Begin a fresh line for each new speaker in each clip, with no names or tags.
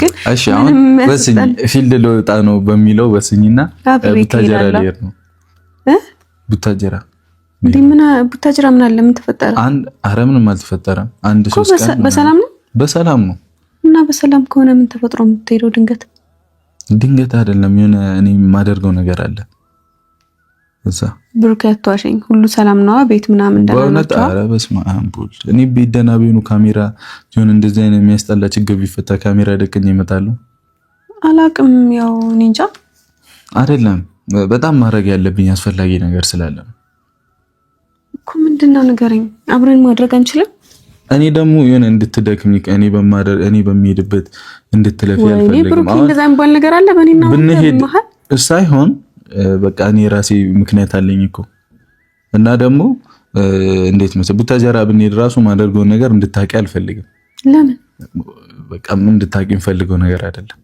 ግን
እሺ አሁን በስኝ ፊልድ ለወጣ ነው በሚለው በስኝና ቡታጀራ ልሄድ ነው ቡታጀራ
ቡታጀራ ምን አለ ምን ተፈጠረ?
ኧረ ምንም አልተፈጠረም። አንድ 3 ቀን
በሰላም ነው
በሰላም ነው።
እና በሰላም ከሆነ ምን ተፈጥሮ የምትሄደው? ድንገት
አይደለም የሆነ እኔ የማደርገው ነገር አለ እዛ
ብሩክ ያቷሸኝ ሁሉ ሰላም ነው ቤት ምናምን እንዳላችሁ።
ኧረ በስመ አብ ቡል እኔ ቢደና ቢኑ ካሜራ ጆን እንደዚህ አይነት የሚያስጠላ ችግር ቢፈታ ካሜራ ደቅኝ ይመጣሉ።
አላቅም ያው እንጃ
አይደለም በጣም ማድረግ ያለብኝ አስፈላጊ ነገር ስላለ
እኮ ምንድነው ንገረኝ። አብረን ማድረግ አንችልም?
እኔ ደግሞ የሆነ እንድትደክም እኔ በሚሄድበት እንድትለፊ አልፈልግም።
እኔ ብሩክ እንደዛ እንባል ነገር አለ በእኔና
በመሃል ሳይሆን በቃ እኔ ራሴ ምክንያት አለኝ እኮ እና ደግሞ እንዴት መሰለህ ቡታጀራ ብንሄድ ራሱ ማደርገው ነገር እንድታቂ አልፈልግም።
ለምን?
በቃ ምን እንድታቂ ፈልገው ነገር አይደለም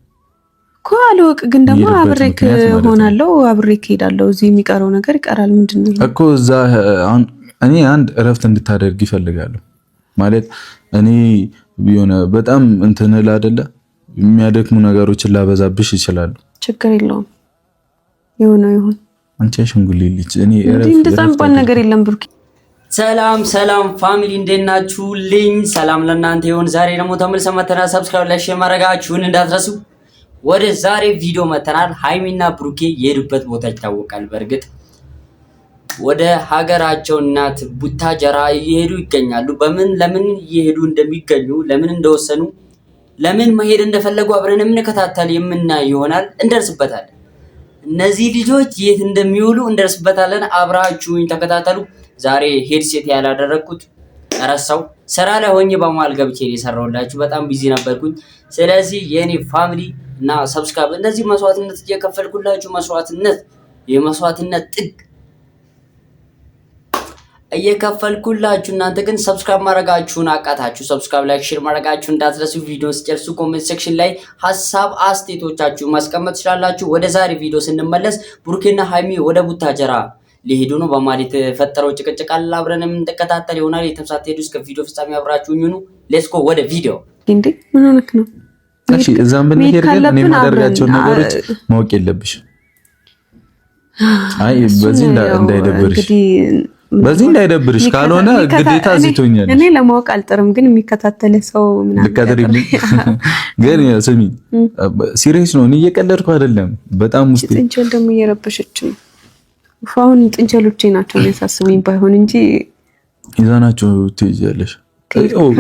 እኮ አልወቅ። ግን ደግሞ አብሬክ ሆናለሁ አብሬክ ሄዳለሁ። እዚህ የሚቀረው ነገር ይቀራል። ምንድነው
እኮ እዛ እኔ አንድ እረፍት እንድታደርግ ይፈልጋሉ ማለት እኔ የሆነ በጣም እንትን እላ አይደለ የሚያደክሙ ነገሮችን ላበዛብሽ ይችላል።
ችግር የለውም ይሁን
አንቺ አሽንጉሊልኝ እኔ
እንደዛ እንኳን ነገር የለም። ብሩክ
ሰላም ፋሚሊ እንደናችሁልኝ? ሰላም ለእናንተ ይሁን። ዛሬ ደግሞ ተመልሰን መተናል። ሰብስክራይብ ላይክ ሼር ማድረጋችሁን እንዳትረሱ። ወደ ዛሬ ቪዲዮ መተናል። ሃይሚና ብሩኬ የሄዱበት ቦታ ይታወቃል። በእርግጥ ወደ ሀገራቸው እናት ቡታጀራ እየሄዱ ይገኛሉ። ለምን እየሄዱ እንደሚገኙ ለምን እንደወሰኑ ለምን መሄድ እንደፈለጉ አብረን እንከታተል የምናይ ይሆናል። እንደርስበታለን። እነዚህ ልጆች የት እንደሚውሉ እንደርስበታለን። አብራችሁኝ ተከታተሉ። ዛሬ ሄድሴት ያላደረኩት ረሳው ስራ ላይ ሆኜ በመሃል ገብቼ የሰራሁላችሁ በጣም ቢዚ ነበርኩኝ። ስለዚህ የኔ ፋሚሊ እና ሰብስክራይብ እንደዚህ መስዋዕትነት እየከፈልኩላችሁ የመስዋዕትነት ጥግ እየከፈልኩላችሁ እናንተ ግን ሰብስክራይብ ማድረጋችሁን አቃታችሁ። ሰብስክራይብ ላይክ ሼር ማድረጋችሁን እንዳትረሱ። ቪዲዮ ሲጨርሱ ኮሜንት ሴክሽን ላይ ሐሳብ አስተያየቶቻችሁ ማስቀመጥ ትችላላችሁ። ወደ ዛሬ ቪዲዮ ስንመለስ ብሩኬና ሃይሚ ወደ ቡታጀራ ሊሄዱ ነው። በማለት የተፈጠረው ጭቅጭቅ አለ አብረን የምንተከታተል ይሆናል። የተሳተፉ እስከ ቪዲዮ ፍጻሜ አብራችሁኝ ሁኑ። ሌትስ ጎ ወደ ቪዲዮ።
እንዴ ምን ሆነክ ነው?
እሺ እዛም ብንሄድ ግን እኔ ማደርጋቸው ነገሮች ማወቅ የለብሽ። አይ በዚህ እንዳይደብርሽ ካልሆነ ግዴታ ዝቶኛል።
እኔ ለማወቅ አልጥርም ግን የሚከታተል ሰው
ልቀጥርልኝ ግን ስሚ ሲሪየስ ነው። እኔ እየቀለድኩ አይደለም። በጣም ውስጥ
ጥንቸል ደግሞ እየረበሸች ነው። ፋውን ጥንቸሎቼ ናቸው የሚያሳስቡኝ ባይሆን እንጂ
ይዛናቸው ትይዣለሽ።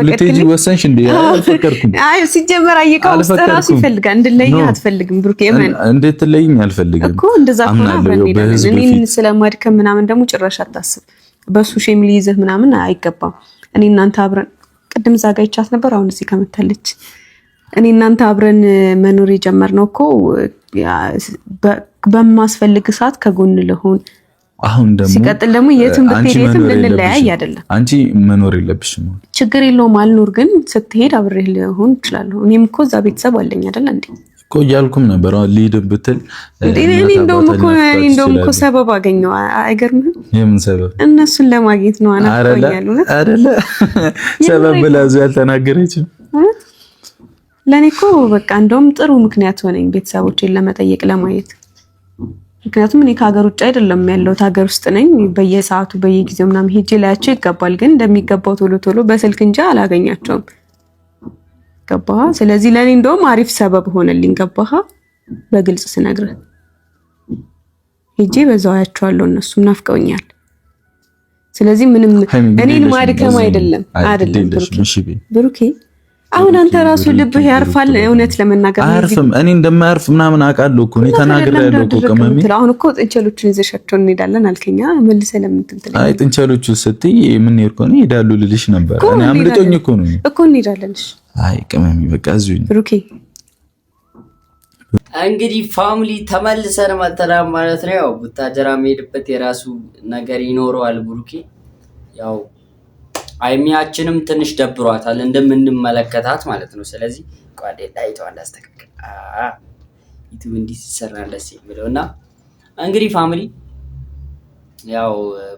ልትሄጂ ወሰንሽ እንዴ? አልፈቀድኩም።
አይ ሲጀመር አየቃው ውስጥ ራሱ ይፈልጋል እንድለይ አትፈልግም ብሩክ? የምን
እንዴት ትለይኝ? አልፈልግም
እኮ እንደዛ ከሆነ እኔን ስለማድከም ምናምን ደግሞ ጭራሽ አታስብ። በሱ ሼም ሊይዝህ ምናምን አይገባም። እኔ እናንተ አብረን ቅድም ዛጋ ይቻት ነበር። አሁን እዚህ ከመታለች እኔ እናንተ አብረን መኖር የጀመርነው እኮ በማስፈልግ ሰዓት ከጎን ልሆን።
አሁን ደግሞ
ሲቀጥል ደግሞ የትም ብትሄድ የትም ልንለያይ አይደለም።
አንቺ መኖር የለብሽም።
ችግር የለውም አልኖር፣ ግን ስትሄድ አብሬህ ልሆን እችላለሁ። እኔም እኮ እዛ ቤተሰብ አለኝ አይደል እንዴ?
እኮ እያልኩም ነበር ሊድ ብትል
እኔ እንደውም እኮ ሰበብ አገኘው። አይገርምህም?
የምን ሰበብ?
እነሱን ለማግኘት ነው አናቆኛለሁ
አይደለ? ሰበብ ብላዙ ያልተናገረችም
ለኔ እኮ በቃ እንደውም ጥሩ ምክንያት ሆነኝ ቤተሰቦቼን ለመጠየቅ ለማየት። ምክንያቱም እኔ ከሀገር ውጭ አይደለም ያለሁት ሀገር ውስጥ ነኝ። በየሰዓቱ በየጊዜው ምናምን ሄጄ ላያቸው ይገባል፣ ግን እንደሚገባው ቶሎ በስልክ እንጂ አላገኛቸውም። ገባህ? ስለዚህ ለኔ እንደውም አሪፍ ሰበብ ሆነልኝ። ገባህ? በግልጽ ስነግርህ ሄጄ በዛው አያቸዋለሁ። እነሱም ናፍቀውኛል። ስለዚህ ምንም እኔን ማድከም አይደለም ብሩኬ። አሁን አንተ ራሱ ልብህ ያርፋል። እውነት ለመናገር
አያርፍም። እኔ እንደማያርፍ ምናምን አውቃለሁ እኮ እኔ ተናግሬያለሁ እኮ ቀመሜ።
አሁን እኮ ጥንቸሎቹን ይዘሻቸው እንሄዳለን አልከኛ። መልሰህ ለምን ትንትለኝ?
አይ ጥንቸሎቹ ስትይ ምን ሄድኩ እኔ እሄዳለሁ ልልሽ ነበር። እኔ አምልጦኝ እኮ ነው
እኮ እንሄዳለን። እሺ
አይ ቀመሜ በቃ እዚሁ
ብሩኬ።
እንግዲህ ፋሚሊ ተመልሰን መተናል ማለት ነው። ያው ቡታጀራ የሚሄድበት የራሱ ነገር ይኖረዋል ብሩኬ። ያው አይሚያችንም ትንሽ ደብሯታል እንደምንመለከታት ማለት ነው። ስለዚህ ቋዴ ላይቷን አስተካክል ዩቲዩብ እንዲህ ሲሰራ ደስ የሚለውና እንግዲህ ፋሚሊ ያው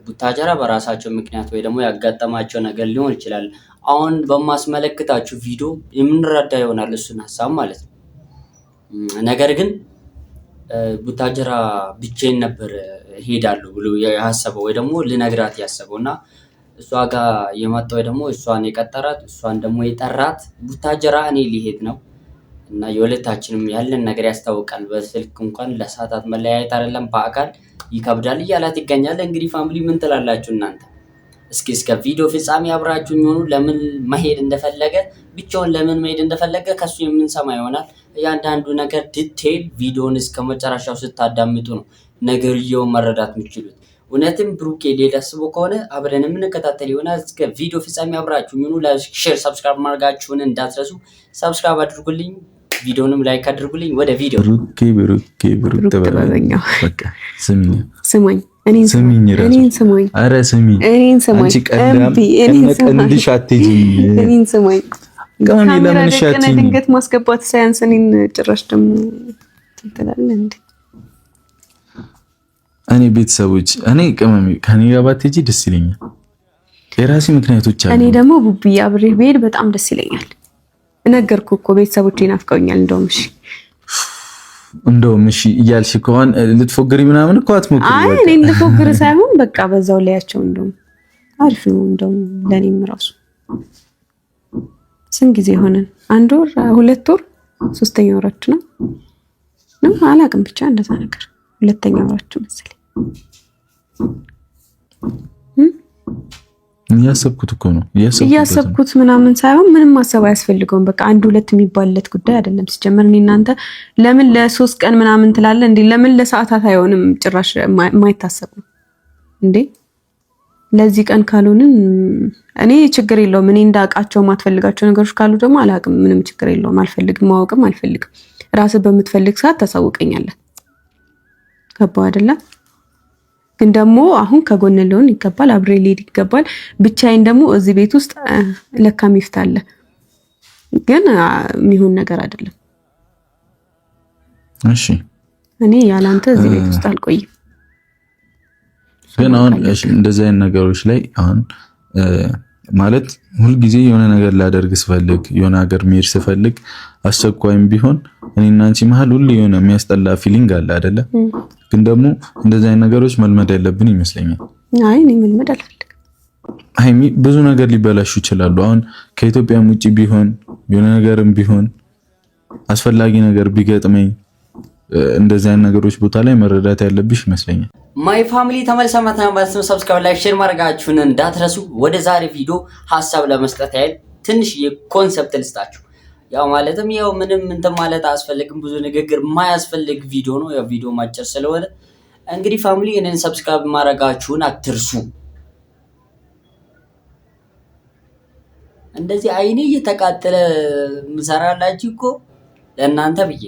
ቡታጀራ በራሳቸው ምክንያት ወይ ደግሞ ያጋጠማቸው ነገር ሊሆን ይችላል። አሁን በማስመለከታችሁ ቪዲዮ የምንረዳ ይሆናል እሱን ሐሳብ ማለት ነው። ነገር ግን ቡታጀራ ብቻዬን ነበር ሄዳለሁ ብሎ ያሰበው ወይ ደግሞ ልነግራት ያሰበውና እሷ ጋር የመጣው ወይ ደግሞ እሷን የቀጠራት እሷን ደግሞ የጠራት ቡታጀራ እኔ ሊሄድ ነው እና የሁለታችንም ያለን ነገር ያስታውቃል። በስልክ እንኳን ለሰዓታት መለያየት አይደለም በአካል ይከብዳል እያላት ይገኛል። እንግዲህ ፋሚሊ ምን ትላላችሁ እናንተ? እስከ ቪዲዮ ፍጻሜ አብራችሁኝ ሆኑ። ለምን መሄድ እንደፈለገ ብቻውን ለምን መሄድ እንደፈለገ ከሱ የምንሰማ ይሆናል። እያንዳንዱ ነገር ዲቴይል ቪዲዮውን እስከ መጨረሻው ስታዳምጡ ነው ነገርየውን መረዳት የምትችሉት። እውነትም ብሩኬ ሊሄድ አስቦ ከሆነ አብረን የምንከታተል ይሆናል። እስከ ቪዲዮ ፍጻሜ አብራችሁኝ ሆኑ። ላይክ፣ ሼር፣ ሰብስክራይብ ማድረጋችሁን እንዳትረሱ። ሰብስክራይብ አድርጉልኝ፣ ቪዲዮንም ላይክ አድርጉልኝ። ወደ ቪዲዮ
ብሩክ ተበላኛው። በቃ
ስሙኝ እኔን ስሙኝ። ኧረ ስሙኝ። እኔን ስሙኝ። ካሜራ ድንገት ማስገባት ሳያንስ እኔን ጭራሽ ደግሞ ትላለህ እንዴ?
እኔ ቤተሰቦች እኔ ቅመሜ ከኔ ጋር ባትሄጂ ደስ ይለኛል። የራሴ ምክንያቶች አሉ።
እኔ ደግሞ ቡብዬ አብሬህ ብሄድ በጣም ደስ ይለኛል። ነገርኩህ እኮ ቤተሰቦቼ ናፍቀውኛል።
እንደውም እሺ እያልሽ ከሆነ ልትፎግሪ ምናምን እኮ አትሞክሪ።
አይ እኔ ልፎግር ሳይሆን በቃ በዛው ላያቸው እንደውም አሪፍ ነው። እንደውም ለኔም ራሱ ስንት ጊዜ ሆነን? 1 ወር 2 ወር 3ኛ ወራችን ነው አላውቅም። ብቻ እንደዛ ነገር 2ኛ ወራችን መሰለኝ።
እያሰብኩት እኮ ነው
እያሰብኩት ምናምን ሳይሆን ምንም ማሰብ አያስፈልገውም። በቃ 1-2 የሚባልለት ጉዳይ አይደለም። ሲጀመር እኔ እናንተ ለምን ለ3 ቀን ምናምን ትላለህ እንዴ? ለምን ለሰዓታት አይሆንም? ጭራሽ የማይታሰብ ነው እንዴ? ለዚህ ቀን ካልሆንን እኔ ችግር የለውም። እኔ እንዳውቃቸው ማትፈልጋቸው ነገሮች ካሉ ደግሞ አላውቅም። ምንም ችግር የለውም። አልፈልግም፣ ማወቅም አልፈልግም። ራስህ በምትፈልግ ሰዓት ታሳውቀኛለህ። ገባህ አይደለ? ግን ደግሞ አሁን ከጎን ሊሆን ይገባል፣ አብሬ ሊሄድ ይገባል። ብቻዬን ደግሞ እዚህ ቤት ውስጥ ለካ ሚፍታለ ግን የሚሆን ነገር አይደለም።
እሺ
እኔ ያላንተ እዚህ ቤት ውስጥ አልቆይም።
ግን አሁን እሺ እንደዚህ አይነት ነገሮች ላይ አሁን ማለት ሁልጊዜ የሆነ ነገር ላደርግ ስፈልግ የሆነ ሀገር መሄድ ስፈልግ አስቸኳይም ቢሆን እኔና አንቺ መሀል ሁሉ የሆነ የሚያስጠላ ፊሊንግ አለ አይደለ? ግን ደግሞ እንደዚህ አይነት ነገሮች መልመድ ያለብን ይመስለኛል።
አይ እኔ መልመድ አልፈልግም።
ሃይሚ ብዙ ነገር ሊበላሹ ይችላሉ። አሁን ከኢትዮጵያም ውጪ ቢሆን የሆነ ነገርም ቢሆን አስፈላጊ ነገር ቢገጥመኝ እንደዚህ አይነት ነገሮች ቦታ ላይ መረዳት ያለብሽ ይመስለኛል።
ማይ ፋሚሊ ተመልሰን መጥተናል ማለት ነው። ሰብስክራይብ፣ ላይክ፣ ሼር ማድረጋችሁን እንዳትረሱ። ወደ ዛሬ ቪዲዮ ሐሳብ ለመስጠት ያህል ትንሽ የኮንሰፕት ልስጣችሁ። ያው ማለትም ያው ምንም እንትን ማለት አያስፈልግም፣ ብዙ ንግግር የማያስፈልግ ቪዲዮ ነው። ያው ቪዲዮ ማጭር ስለሆነ እንግዲህ ፋሚሊ እኔን ሰብስክራይብ ማድረጋችሁን አትርሱ። እንደዚህ አይኔ እየተቃጠለ ምሰራላችሁ እኮ ለእናንተ ብዬ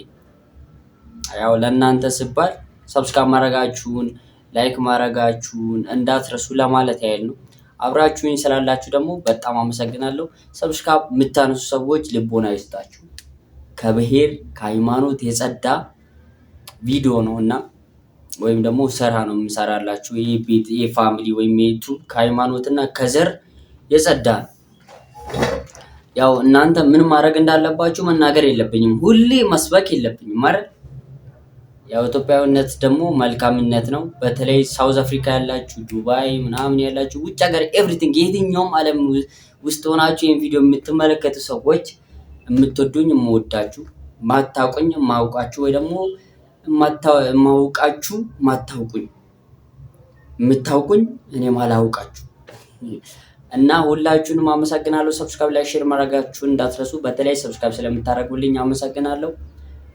ያው ለእናንተ ስባል ሰብስክራይብ ማድረጋችሁን ላይክ ማድረጋችሁን እንዳትረሱ ለማለት ያህል ነው። አብራችሁኝ ስላላችሁ ደግሞ በጣም አመሰግናለሁ። ሰብስክራይብ የምታነሱ ሰዎች ልቦና ይስጣችሁ። ከብሔር ከሃይማኖት የጸዳ ቪዲዮ ነውና ወይም ደግሞ ስራ ነው የምሰራላችሁ። ይሄ ቤት ይሄ ፋሚሊ ወይም ዩቲዩብ ከሃይማኖትና ከዘር የጸዳ ነው። ያው እናንተ ምን ማድረግ እንዳለባችሁ መናገር የለብኝም፣ ሁሌ መስበክ የለብኝም ማለት ያው ኢትዮጵያዊነት ደግሞ መልካምነት ነው። በተለይ ሳውዝ አፍሪካ ያላችሁ፣ ዱባይ ምናምን ያላችሁ፣ ውጭ ሀገር ኤቭሪቲንግ የትኛውም ዓለም ውስጥ ሆናችሁ ይሄን ቪዲዮ የምትመለከቱ ሰዎች የምትወዱኝ፣ የምወዳችሁ፣ ማታውቁኝ፣ የማውቃችሁ ወይ ደግሞ የማውቃችሁ ማታውቁኝ፣ የምታውቁኝ እኔ ማላውቃችሁ እና ሁላችሁንም አመሰግናለሁ። ሰብስክራይብ ላይ ሼር ማድረጋችሁን እንዳትረሱ። በተለይ ሰብስክራይብ ስለምታደርጉልኝ አመሰግናለሁ።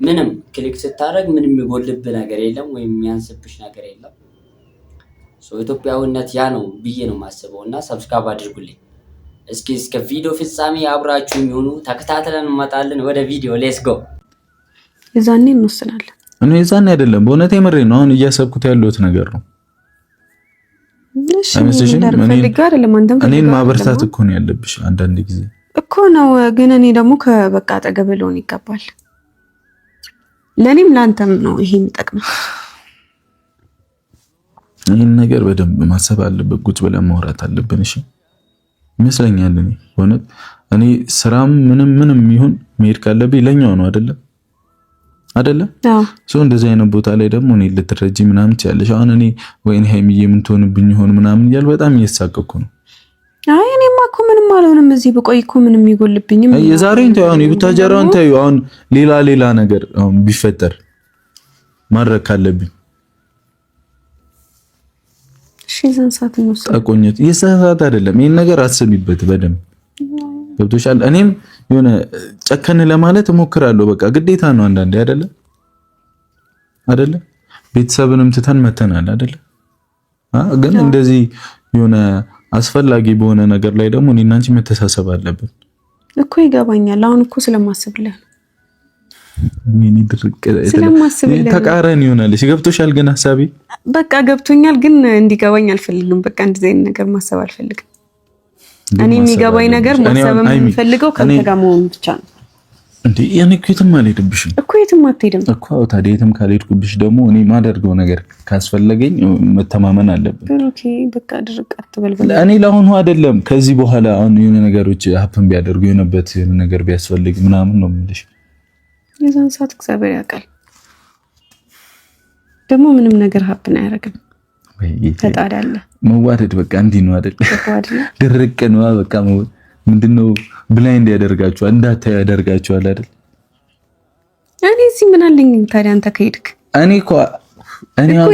ምንም ክሊክ ስታደርግ ምንም የሚጎልብህ ነገር የለም ወይም የሚያንስብሽ ነገር የለም። ኢትዮጵያዊነት ያ ነው ብዬ ነው የማስበው እና ሰብስክራይብ አድርጉልኝ። እስከ ቪዲዮ ፍጻሜ አብራችሁኝ ሆኑ። ተከታትለን እንመጣለን። ወደ ቪዲዮ ሌትስ ጎ።
የዛኔ እንወስናለን።
እኔ የዛኔ አይደለም በእውነት የምሬን ነው። አሁን እያሰብኩት ያለሁት ነገር ነው። እኔን ማበርታት እኮ ነው ያለብሽ አንዳንድ ጊዜ
እኮ ነው። ግን እኔ ደግሞ ከበቃ አጠገብ ልሆን ይገባል። ለኔም ላንተም ነው ይሄ የሚጠቅመው።
ይሄን ነገር በደንብ ማሰብ አለበት። ቁጭ ብለን ማውራት አለብን። እሺ ይመስለኛል። እኔ ስራም ምንም ይሁን መሄድ ካለብኝ ለኛው ነው አይደለ? አይደለም ሶ እንደዚህ አይነት ቦታ ላይ ደግሞ እኔ ልትረጂ ምናምን ትያለሽ። አሁን እኔ ወይኔ ሀይሚዬ ምን ትሆንብኝ ይሆን ምናምን እያል በጣም እየተሳቀቅኩ ነው።
አይ እኔማ እኮ ምንም አልሆንም። እዚህ ብቆይ እኮ ምንም ይጎልብኝም።
የዛሬን ተይው፣ አሁን የቡታጀራውን ተይው። አሁን ሌላ ነገር አሁን ቢፈጠር ማድረግ ካለብኝ
እሺ፣ ዘንሳት ነው
ጠቆኘት የሰዓት አይደለም። ይሄን ነገር አስቢበት በደንብ ገብቶሻል። እኔም የሆነ ጨከን ለማለት እሞክራለሁ። በቃ ግዴታ ነው አንዳንዴ አይደለ ቤተሰብንም ትተን መተናል አይደለ ግን እንደዚህ የሆነ አስፈላጊ በሆነ ነገር ላይ ደግሞ እኔና አንቺ መተሳሰብ አለብን
እኮ። ይገባኛል። አሁን እኮ ስለማስብልህ
ምን ስለማስብልህ ተቃራኒ ይሆናልሽ። ገብቶሻል ግን ሐሳቤ
በቃ ገብቶኛል፣ ግን እንዲገባኝ አልፈልግም። በቃ እንደዚህ አይነት ነገር ማሰብ አልፈልግም። እኔ የሚገባኝ ነገር ማሰብ የምፈልገው ከአንተ ጋር መሆን ብቻ ነው።
እንዴ የኔ የትም አልሄድብሽም
እኮ። የትም አትሄድም
እኮ። ታዲያ የትም ካልሄድኩብሽ ደግሞ እኔ ማደርገው ነገር ካስፈለገኝ መተማመን አለብን።
ኦኬ በቃ ድርቅ አትበልበል።
እኔ ለአሁኑ አይደለም ከዚህ በኋላ አሁን የሆነ ነገሮች ሀፕን ቢያደርጉ የሆነበት ነገር ቢያስፈልግ ምናምን ነው የምልሽ።
የዛን ሰዓት እግዚአብሔር ያውቃል። ደግሞ ምንም ነገር ሀፕን አያደርግም። ፈጣሪ አለ።
መዋደድ በቃ እንዲህ ነው አይደል? ድርቅ ነው በቃ። ምንድነው ብላይንድ ያደርጋችኋል፣ እንዳታዩ ያደርጋችኋል አይደል?
እኔ እዚህ ምን አለኝ ታዲያ? አንተ ከሄድክ እኔ እኮ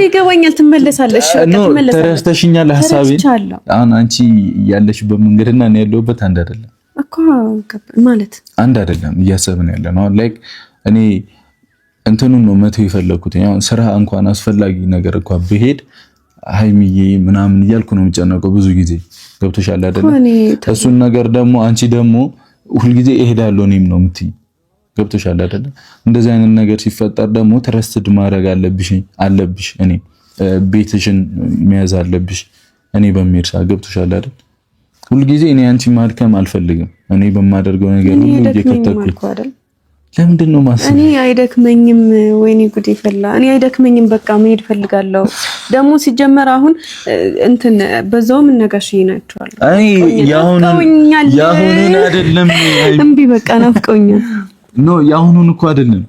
ይገባኛል። ትመለሳለሽ።
ተረስተሽኛል ሐሳቤን። አሁን አንቺ ያለሽበት መንገድና እኔ ያለሁበት አንድ አይደለም
እኮ ማለት
አንድ አይደለም። እያሰብን ያለን አሁን ላይክ እኔ እንትኑን ነው መተው የፈለኩት። ያው ስራ እንኳን አስፈላጊ ነገር እንኳን ብሄድ ሀይሚዬ ምናምን እያልኩ ነው የምጨነቀው ብዙ ጊዜ። ገብቶሻል አይደል? እሱን ነገር ደግሞ አንቺ ደግሞ ሁልጊዜ እሄዳለሁ እኔም ነው የምትይ። ገብቶሻል አይደል? እንደዚህ አይነት ነገር ሲፈጠር ደግሞ ትረስትድ ማድረግ አለብሽ። እኔ ቤትሽን መያዝ አለብሽ እኔ በሚሄድ ሰዓት። ገብቶሻል አይደል? ሁልጊዜ እኔ አንቺ ማድከም አልፈልግም። እኔ በማደርገው ነገር ሁሉ እየከተልኩ ለምንድን ነው ማሰብ?
እኔ አይደክመኝም። ወይኔ ጉዴ ፈላ። እኔ አይደክመኝም። በቃ መሄድ ፈልጋለሁ። ደግሞ ሲጀመር አሁን እንትን በዛውም እነጋሽ ይናቸዋል።
አይ ያሁኑን አይደለም።
እምቢ በቃ ናፍቀውኛል።
ኖ ያሁኑን እኮ አይደለም።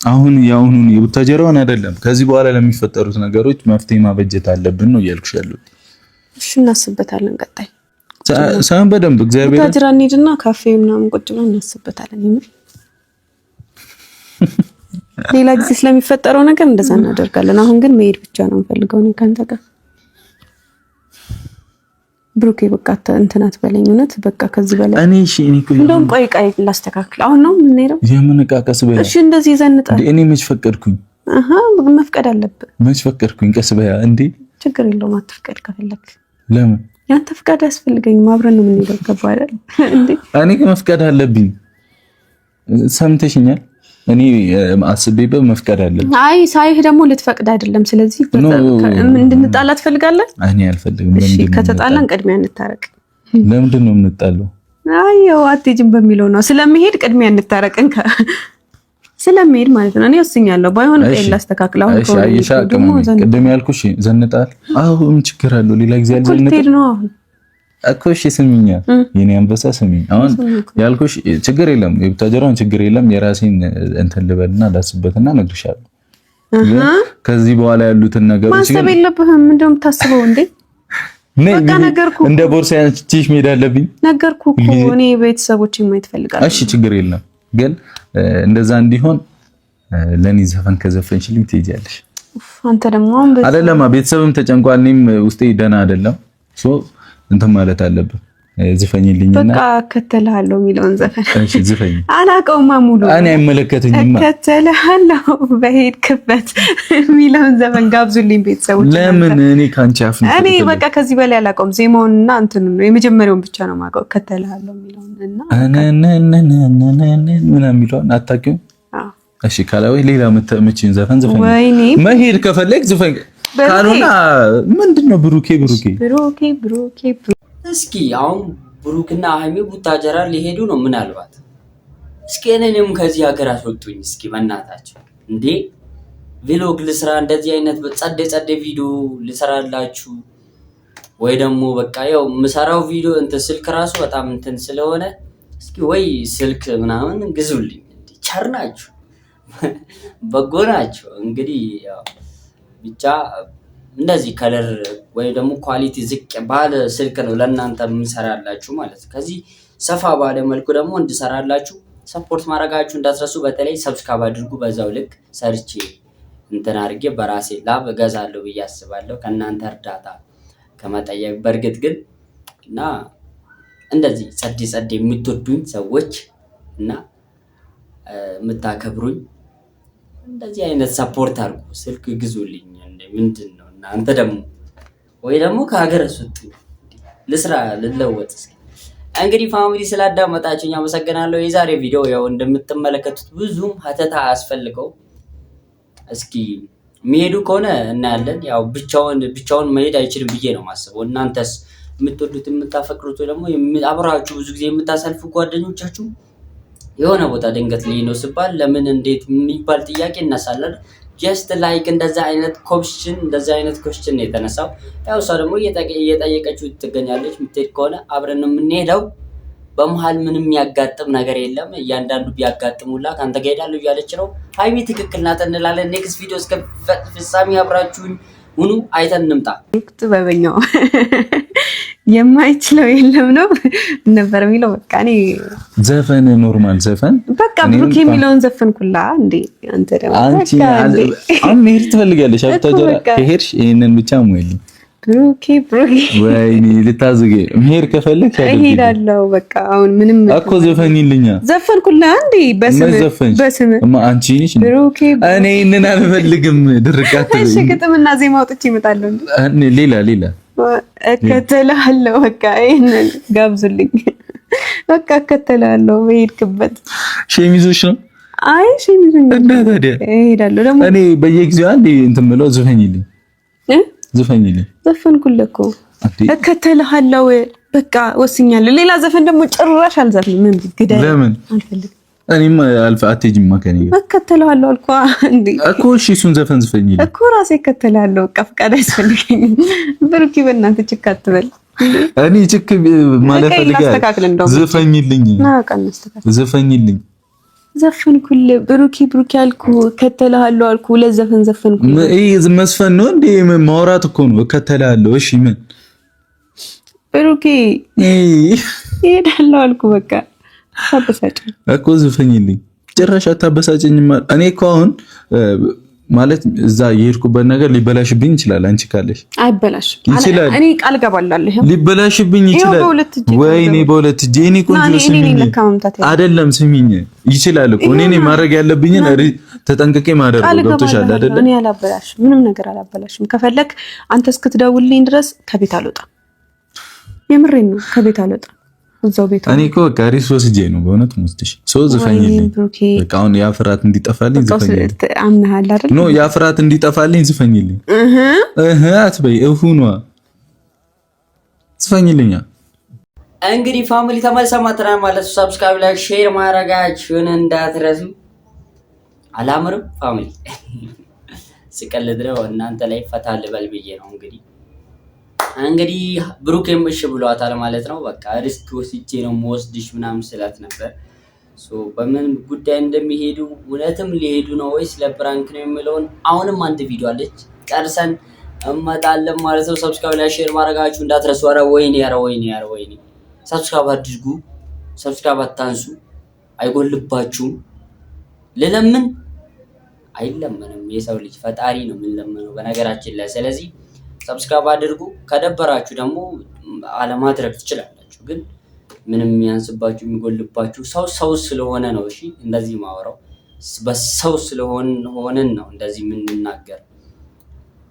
አሁን ያሁኑን የቡታጀራውን አይደለም። ከዚህ በኋላ ለሚፈጠሩት ነገሮች መፍትሄ ማበጀት አለብን ነው እያልኩሽ ያለሁት።
እሺ እናስብበታለን። ቀጣይ
ሳይሆን በደንብ እግዚአብሔር
ቡታጀራ እንሂድና ካፌ ምናምን ቁጭ ብለን እናስብበታለን። ይምር ሌላ ጊዜ ስለሚፈጠረው ነገር እንደዛ እናደርጋለን። አሁን ግን መሄድ ብቻ ነው የምፈልገው እኔ ካንተ ጋር ብሩኬ። በቃ እንትን አትበለኝ እውነት። በቃ ከዚህ በላይ
እኔ እሺ እኔ
እንደውም ቆይ ላስተካክል። አሁን ነው ምን ሄደው
የምንቃቀስ በያ
እሺ እንደዚህ ይዘንጣል።
እኔ መች ፈቀድኩኝ?
መፍቀድ አለብህ።
መች ፈቀድኩኝ? ቀስ በያ እንዴ። ችግር
የለውም አትፍቀድ ከፈለክ።
ለምን
ያንተ ፍቃድ ያስፈልገኝ? አብረን ነው የምንሄደው። ገባ አይደል እንዴ?
እኔ መፍቀድ አለብኝ። ሰምተሽኛል? እኔ አስቤበት መፍቀድ አለብኝ።
አይ ሳይህ ደግሞ ልትፈቅድ አይደለም። ስለዚህ እንድንጣላ ትፈልጋለህ?
እኔ አልፈልግም።
እሺ ከተጣላን ቅድሚያ እንታረቅ።
ለምንድን ነው የምንጣለው?
አይ ያው አትሄጂም በሚለው ነው። ስለመሄድ ቅድሚያ እንታረቅን ስለመሄድ ማለት ነው። እኔ ወስኛለሁ። ባይሆን ቀይላ አስተካክል። አሁን
ደግሞ ቅድም ያልኩሽ ዘንጣል። አሁን ችግር አለው። ሌላ ጊዜ
ያልዘንጣል ነው አሁን
እኮ። እሺ ስሚኛ፣ የኔ አንበሳ ስሚኝ። አሁን ያልኩሽ ችግር የለም፣ የቡታጀራውን ችግር የለም። የራሴን እንትን ልበልና ላስበትና እነግርሻለሁ። ከዚህ በኋላ ያሉትን ነገሮች
ማሰብ የለብህም። እንደውም ታስበው እንዴ? በቃ ነገርኩህ።
እንደ ቦርሳ ያንቺሽ መሄድ አለብኝ።
ነገርኩህ እኮ እኔ ቤተሰቦቼን ማየት ፈልጋለሁ።
እሺ ችግር የለም፣ ግን እንደዛ እንዲሆን ለኔ ዘፈን ከዘፈንሽልኝ ትሄጃለሽ።
አንተ ደግሞ
አይደለም ቤተሰብም ተጨንቋል። እኔም ውስጤ ደህና አይደለም። ሶ እንትን ማለት አለብን። ዝፈኝልኝና
በቃ እከተልሃለሁ የሚለውን ዘፈን
እሺ ዝፈኝ።
አላውቀውማ ሙሉ
እኔ አይመለከተኝማ።
እከተልሃለሁ በሄድክበት የሚለውን ዘፈን ጋብዙልኝ ቤተሰቦች።
ለምን እኔ ካንቺ አፍ ነው?
እኔ በቃ ከዚህ በላይ አላውቀውም። ዜማውንና እንትኑ ነው የመጀመሪያውን ብቻ ነው የማውቀው። እከተልሃለሁ የሚለውን
እና ምን የሚለውን አታውቂውም? እሺ ካላወይ ሌላ ምትመጪን ዘፈን ዘፈኝ። መሄድ ከፈለክ ዘፈኝ። ካሉና ምንድነው ብሩኬ
እስኪ አሁን ብሩክና ሀይሚ ቡታጀራ ሊሄዱ ነው። ምናልባት እስኪ እኔንም ከዚህ ሀገር አስወጡኝ እስኪ በእናታቸው። እንዴ ቪሎግ ልስራ፣ እንደዚህ አይነት ጸደ ቪዲዮ ልሰራላችሁ ወይ ደግሞ በቃ ያው ምሰራው ቪዲዮ እንትን ስልክ ራሱ በጣም እንትን ስለሆነ እስኪ ወይ ስልክ ምናምን ግዙልኝ። እንዴ ቸር ናችሁ። በጎ ናቸው። እንግዲህ ብቻ እንደዚህ ከለር ወይ ደግሞ ኳሊቲ ዝቅ ባለ ስልክ ነው ለእናንተ የምሰራላችሁ ማለት ነው። ከዚህ ሰፋ ባለ መልኩ ደግሞ እንድሰራላችሁ ሰፖርት ማድረጋችሁ እንዳትረሱ። በተለይ ሰብስክራይብ አድርጉ። በዛው ልክ ሰርቼ እንትን አድርጌ በራሴ ላብ እገዛለሁ ብዬ አስባለሁ ከእናንተ እርዳታ ከመጠየቅ። በእርግጥ ግን እና እንደዚህ ጸዴ የምትወዱኝ ሰዎች እና የምታከብሩኝ እንደዚህ አይነት ሰፖርት አድርጉ። ስልክ ግዙልኝ። ምንድን ነው እናንተ ደግሞ ወይ ደግሞ ከሀገር አስወጡ ልስራ ልለወጥ። እንግዲህ ፋሚሊ ስላዳመጣችሁኝ አመሰግናለሁ። የዛሬ ቪዲዮ ያው እንደምትመለከቱት ብዙም ሀተታ አያስፈልገው። እስኪ የሚሄዱ ከሆነ እናያለን። ያው ብቻውን መሄድ አይችልም ብዬ ነው የማስበው። እናንተስ የምትወዱት የምታፈቅሩት ደግሞ አብራችሁ ብዙ ጊዜ የምታሳልፉ ጓደኞቻችሁ የሆነ ቦታ ድንገት ልሄድ ነው ሲባል ለምን እንዴት የሚባል ጥያቄ እናሳለን። ጀስት ላይክ እንደዛ አይነት ኮስችን ነው የተነሳው። ያው እሷ ደግሞ እየጠየቀችው ትገኛለች። የምትሄድ ከሆነ አብረን የምንሄደው በመሀል ምንም የሚያጋጥም ነገር የለም። እያንዳንዱ ቢያጋጥሙላ ከአንተ ጋር ሄዳለሁ እያለች ነው። ሀይሚ ትክክል ናት እንላለን። ኔክስት ቪዲዮ እስከ ፍጻሜ አብራችሁኝ ሁኑ። አይተን እንምጣ። ጥበበኛው የማይችለው የለም ነው ነበር የሚለው። በቃ እኔ
ዘፈን ኖርማል ዘፈን
በቃ ብሩክ የሚለውን ዘፈንኩላ እንዴ። አንተ ደግሞ
አንቺ መሄድ ትፈልጋለሽ? አብታጀራ ከሄድሽ ይሄንን ብቻ ሞይልኝ። ብሩክ ወይኔ ልታዝጌ መሄድ ከፈለግሽ
እሄዳለሁ። በቃ አሁን ምንም
እኮ ዘፈኝልኛ።
ዘፈንኩላ እንዴ በስም
አንቺ ነሽ
ብሩክ።
እኔ እነን አልፈልግም። ድርቃት
እሺ ግጥምና ዜማ አውጥቼ እመጣለሁ።
ሌላ
እከተልሃለሁ። በቃ ይሄንን ጋብዙልኝ። በቃ እከተልሃለሁ በሄድክበት።
ሸሚዞች ነው።
አይ ሸሚዞች
እና ታዲያ
እሄዳለሁ። ደግሞ
እኔ በየጊዜው አንዴ እንትን ብለው ዝፈኝልኝ
ዘፈንኩልህ እኮ እከተልሃለሁ። በቃ ወስኛለሁ። ሌላ ዘፈን ደግሞ ጭራሽ አልዘፍንም። ምን ግዳ
ለምን
አልፈልግም።
እኔም አትሄጂማ ከእኔ ጋር
እከተልሃለሁ አልኳ እንዴ እኮ።
እሺ እሱን ዘፈን ዝፈኝልኝ
እኮ ራሴ እከተልሃለሁ። በቃ ፈቃድ አያስፈልገኝም። ብሩክ በእናትህ ችክ አትበል።
እኔ ችክ ማለት ፈልጋለሁ። ዝፈኝልኝ ዝፈኝልኝ።
ዘፈንኩልህ ብሩክ ያልኩ እከተልሃለሁ አልኩ። ሁለት ዘፈን ዘፈንኩ።
ይሄ መስፈን ነው እንዴ? ማውራት እኮ ነው። እከተልሃለሁ። እሺ ምን
ብሩክ እሄዳለሁ አልኩ። በቃ ታበሳጨኝ
እኮ ዝፈኝልኝ። ጭራሽ አታበሳጨኝም። እኔ እኮ አሁን ማለት እዛ የሄድኩበት ነገር ሊበላሽብኝ ይችላል። አንቺ ካለሽ
አይበላሽም
ይችላል።
እኔ ቃል ገባላለሁ።
ሊበላሽብኝ ይችላል። ወይኔ በሁለት እጄ እኔ ቆንጆ ስሚኝ፣ አይደለም ስሚኝ፣ ይችላል እኮ እኔ ማድረግ ያለብኝን ተጠንቅቄ ማድረግ ገብቶሻል አይደል?
እኔ አላበላሽም፣ ምንም ነገር አላበላሽም። ከፈለክ አንተ እስክትደውልልኝ ድረስ ከቤት አልወጣም። የምሬን ነው፣ ከቤት አልወጣም። እዛው ቤት
እኔ እኮ በቃ ሪስ ወስጄ ነው በእውነት ወስድሽ ሰው ዝፈኝልኝ። በቃ አሁን ያ ፍርሃት እንዲጠፋልኝ ዝፈኝልኝ።
አምናሃል አይደል?
ኖ ያ ፍርሃት እንዲጠፋልኝ ዝፈኝልኝ። አትበይ እሁኗ ዝፈኝልኛ።
እንግዲህ ፋሚሊ ተመልሰማትና ማለት ሰብስክራይብ፣ ላይክ፣ ሼር ማድረጋችሁን እንዳትረሱ። አላምርም ፋሚሊ ስቀልድ ነው እናንተ ላይ ፈታ ልበል ብዬ ነው። እንግዲህ ብሩክ እሺ ብሏታል ማለት ነው። በቃ ሪስክ ወስጄ ነው የምወስድሽ ምናምን ስላት ነበር። በምን ጉዳይ እንደሚሄዱ እውነትም ሊሄዱ ነው ወይስ ለፕራንክ ነው የሚለውን አሁንም አንድ ቪዲዮ አለች ቀርሰን እመጣለን ማለት ነው። ሰብስክራይብ ላይ ሼር ማድረጋችሁ እንዳትረሱ። ኧረ ወይኔ ሰብስክራይብ አድርጉ። ሰብስክራይብ አታንሱ፣ አይጎልባችሁም። ልለምን አይለመንም። የሰው ልጅ ፈጣሪ ነው የምንለምነው በነገራችን ላይ። ስለዚህ ሰብስክራይብ አድርጉ። ከደበራችሁ ደግሞ አለማድረግ ትችላላችሁ። ግን ምንም የሚያንስባችሁ የሚጎልባችሁ ሰው ስለሆነ ነው። እሺ እንደዚህ ማወራው በሰው ስለሆነን ነው እንደዚህ የምንናገር።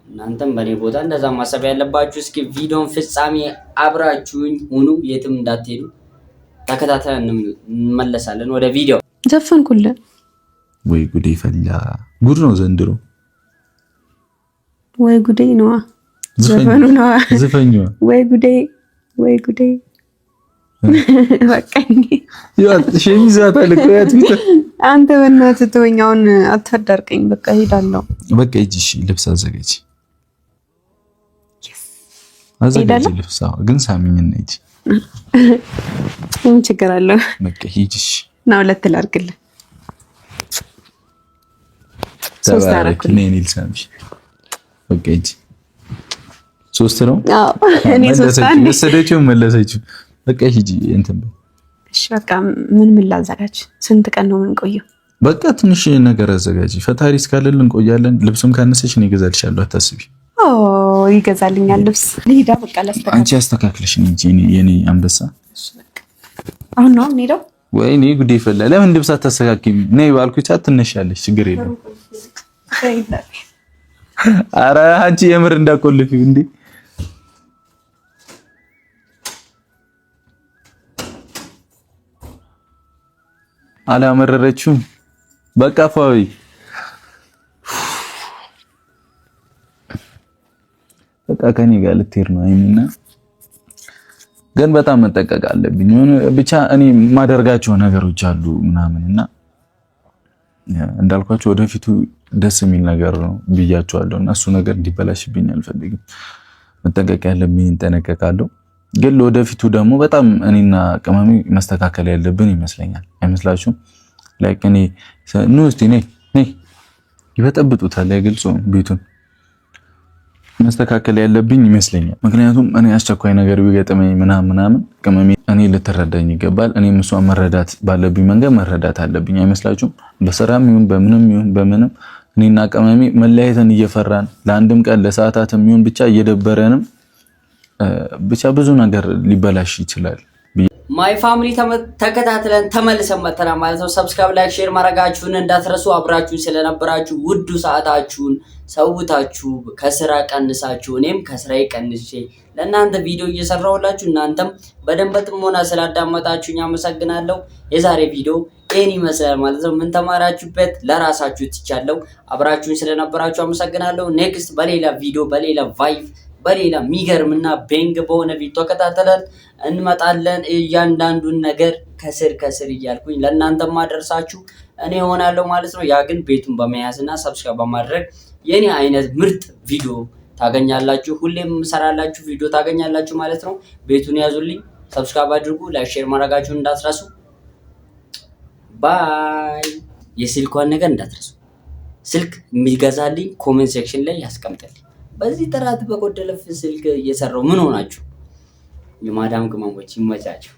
እናንተም በእኔ ቦታ እንደዛ ማሰብ ያለባችሁ። እስኪ ቪዲዮን ፍጻሜ አብራችሁኝ ሁኑ፣ የትም እንዳትሄዱ። ተከታተለን እንመለሳለን ወደ ቪዲዮ።
ዘፈንኩልህ
ወይ ጉዴ ፈላ። ጉድ ነው ዘንድሮ።
ወይ ጉዴ ነዋ ዘፈኑ ነዋ።
ዘፈኛዋ
ወይ ጉዴ በቃኝ።
ሸሚዛት አለቀያት ቢተ
አንተ በእናትህ ተወኝ። አሁን አታዳርቀኝ። በቃ ሄዳለሁ።
በቃ ሂጂ። እሺ ልብስ አዘጋጅ። ልብስ ግን ሳሚኝና ሂጂ።
ምን ችግር አለው?
በቃ ሂጂ።
ና ሁለት ላድርግልህ።
ተባረክ። እኔ ልሳምሽ በቃ እጂ 3 ነው።
አዎ እኔ 3 አንዴ
መለሰችው። በቃ ሂጂ እንትን በይ።
እሺ በቃ ምን ላዘጋጅ? ስንት ቀን ነው የምንቆየው?
በቃ ትንሽ ነገር አዘጋጂ። ፈጣሪ እስካለን እንቆያለን። ልብስም ካነሰሽ እኔ እገዛልሻለሁ፣ አታስቢ።
ይገዛልኛል ልብስ። ልሂዳ በቃ ላስተካክል።
አንቺ አስተካክለሽ እንጂ የኔ አንበሳ።
አሁን ነው የምንሄደው?
ወይኔ ጉዴ ፈላ። ለምን ልብስ አታስተካክይም? ነይ ባልኩሽ ሰዓት ትነሻለሽ፣ ችግር የለም። ኧረ አንቺ የምር እንዳቆልፊው እንዴ! አላመረረችውም። በቃ ፋዊ በቃ ከኔ ጋር ልትሄድ ነው አይሚና፣ ግን በጣም መጠቀቅ አለብኝ። ብቻ እኔ ማደርጋቸው ነገሮች አሉ ምናምንና እንዳልኳቸው ወደፊቱ ደስ የሚል ነገር ነው ብያቸዋለሁና እሱ ነገር እንዲበላሽብኝ አልፈልግም። መጠንቀቅ ያለብኝ እንጠነቀቃለሁ። ግን ለወደፊቱ ደግሞ በጣም እኔና ቅመሜ መስተካከል ያለብን ይመስለኛል። አይመስላችሁም? ላይክ እኔ እስቲ ነይ ይበጠብጡታል፣ አይገልጹ ቤቱን መስተካከል ያለብኝ ይመስለኛል። ምክንያቱም እኔ አስቸኳይ ነገር ቢገጥመኝ ምናምን ቅመሜ እኔ ልትረዳኝ ይገባል። እኔም እሷን መረዳት ባለብኝ መንገድ መረዳት አለብኝ። አይመስላችሁም? በስራም ይሁን በምንም እኔና ቅመሜ መለያየትን እየፈራን ለአንድም ቀን ለሰዓታትም ይሁን ብቻ እየደበረንም ብቻ ብዙ ነገር ሊበላሽ ይችላል።
ማይ ፋሚሊ ተከታትለን ተመልሰን መተናል ማለት ነው። ሰብስክራይብ፣ ላይክ፣ ሼር ማድረጋችሁን እንዳትረሱ። አብራችሁን ስለነበራችሁ ውዱ ሰዓታችሁን ሰውታችሁ ከስራ ቀንሳችሁ እኔም ከስራዬ ቀንሼ ለእናንተ ቪዲዮ እየሰራሁላችሁ እናንተም በደንብ ጥሞና ስላዳመጣችሁኝ አመሰግናለሁ። የዛሬ ቪዲዮ ይህን ይመስላል ማለት ነው። ምን ተማራችሁበት? ለራሳችሁ ትቻለሁ። አብራችሁን ስለነበራችሁ አመሰግናለሁ። ኔክስት በሌላ ቪዲዮ በሌላ ቫይቭ በሌላ የሚገርምና ቤንግ በሆነ ቪዲዮ ተከታተለን እንመጣለን። እያንዳንዱን ነገር ከስር እያልኩኝ ለእናንተ ማደርሳችሁ እኔ ሆናለሁ ማለት ነው። ያ ግን ቤቱን በመያዝና ሰብስክራይብ በማድረግ የኔ አይነት ምርጥ ቪዲዮ ታገኛላችሁ። ሁሌም ሰራላችሁ ቪዲዮ ታገኛላችሁ ማለት ነው። ቤቱን ያዙልኝ፣ ሰብስክራይብ አድርጉ፣ ላይክ ሼር ማድረጋችሁን እንዳትረሱ። ባይ። የስልኳን ነገር እንዳትረሱ። ስልክ የሚገዛልኝ ኮሜንት ሴክሽን ላይ ያስቀምጥልኝ። በዚህ ጥራት በጎደለ ስልክ እየሰራው ምን ሆናችሁ? የማዳም ቅመሞች ይመቻችሁ።